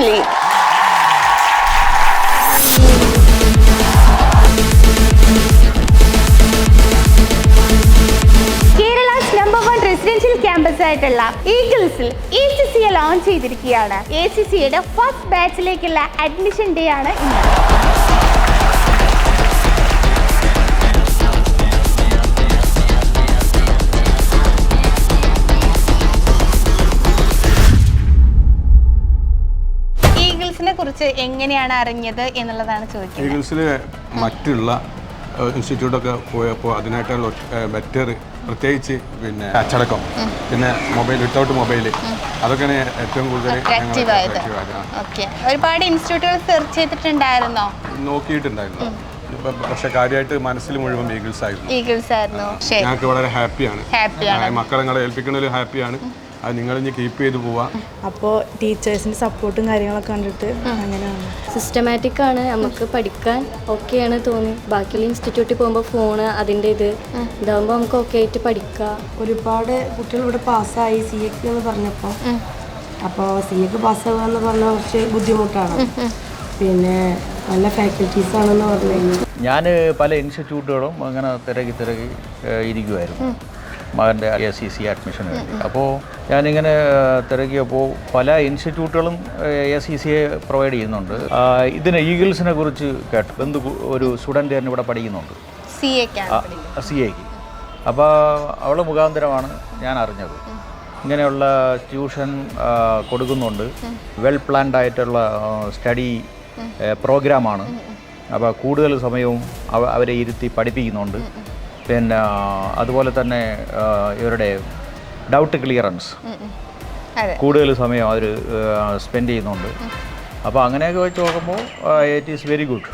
Film. Residential campus ആയിട്ടുള്ള ഈഗിൾസിൽ ACCA launch ചെയ്തിരിക്കുകയാണ്. ACCയുടെ first ബാച്ചിലേക്കുള്ള admission day ആണ് ഇന്ന്. ഈഗിൾസിനെ കുറിച്ച് എങ്ങനെയാണ് അറിഞ്ഞത് എന്നുള്ളതാണ് ചോദിക്കുന്നത്. ഈഗിൾസിൽ മറ്റുള്ള ഇൻസ്റ്റിറ്റ്യൂട്ടൊക്കെ പോയപ്പോൾ അതിനായിട്ടുള്ള ബെറ്റർ പ്രത്യേകിച്ച് പിന്നെ അച്ചടക്കം, പിന്നെ മൊബൈൽ വിത്തൗട്ട് മൊബൈൽ, അതൊക്കെയാണ് ഏറ്റവും കൂടുതൽ ഒരുപാട് ഇൻസ്റ്റിറ്റ്യൂട്ടുകൾ സെർച്ച് ചെയ്തിട്ടുണ്ടായിരുന്നോ? നോക്കിയിട്ടുണ്ടായിരുന്നു, പക്ഷെ കാര്യമായിട്ട് മനസ്സിൽ മുഴുവൻ ഈഗിൾസ് ആയിരുന്നു. ഞങ്ങൾക്ക് വളരെ ഹാപ്പിയാണ്. മക്കളെ നിങ്ങളെ ഏൽപ്പിക്കുന്നതിൽ ഹാപ്പിയാണ്. അത് നിങ്ങളിനി കീപ്പ് ചെയ്ത് പോവാം. അപ്പോൾ ടീച്ചേഴ്സിൻ്റെ സപ്പോർട്ടും കാര്യങ്ങളൊക്കെ കണ്ടിട്ട് അങ്ങനെയാണ്. സിസ്റ്റമാറ്റിക് ആണ്, നമുക്ക് പഠിക്കാൻ ഓക്കെയാണ് തോന്നി. ബാക്കിയുള്ള ഇൻസ്റ്റിറ്റ്യൂട്ടിൽ പോകുമ്പോൾ ഫോണ് അതിൻ്റെ ഇതാകുമ്പോൾ നമുക്ക് ഓക്കെ ആയിട്ട് പഠിക്കാം. ഒരുപാട് കുട്ടികൾ ഇവിടെ പാസ്സായി CA എന്ന് പറഞ്ഞപ്പോൾ, അപ്പോൾ CA പാസ്സാവുക എന്ന് പറഞ്ഞാൽ കുറച്ച് ബുദ്ധിമുട്ടാണ്. പിന്നെ നല്ല ഫാക്കൽറ്റീസ് ആണെന്ന് പറഞ്ഞു കഴിഞ്ഞാൽ ഞാൻ പല ഇൻസ്റ്റിറ്റ്യൂട്ടുകളും അങ്ങനെ തിരക്കി ഇരിക്കുമായിരുന്നു മകൻ്റെ ACC അഡ്മിഷന് വേണ്ടി. അപ്പോൾ ഞാനിങ്ങനെ തിരക്കിയപ്പോൾ പല ഇൻസ്റ്റിറ്റ്യൂട്ടുകളും ACCയെ പ്രൊവൈഡ് ചെയ്യുന്നുണ്ട്. ഇതിന് ഈഗിൾസിനെ കുറിച്ച് കേട്ടു. ഒരു സ്റ്റുഡൻറ്റ് തന്നെ ഇവിടെ പഠിക്കുന്നുണ്ട് CAക്ക്. അപ്പോൾ അവൾ മുഖാന്തരമാണ് ഞാൻ അറിഞ്ഞത്. ഇങ്ങനെയുള്ള ട്യൂഷൻ കൊടുക്കുന്നുണ്ട്. വെൽ പ്ലാൻഡ് ആയിട്ടുള്ള സ്റ്റഡി പ്രോഗ്രാമാണ്. അപ്പോൾ കൂടുതൽ സമയവും അവരെ ഇരുത്തി പഠിപ്പിക്കുന്നുണ്ട്. പിന്നെ അതുപോലെ തന്നെ ഇവരുടെ ഡൗട്ട് ക്ലിയറൻസ് കൂടുതൽ സമയം അവർ സ്പെൻഡ് ചെയ്യുന്നുണ്ട്. അപ്പോൾ അങ്ങനെയൊക്കെ വെച്ച് നോക്കുമ്പോൾ ഇറ്റ് ഈസ് വെരി ഗുഡ്.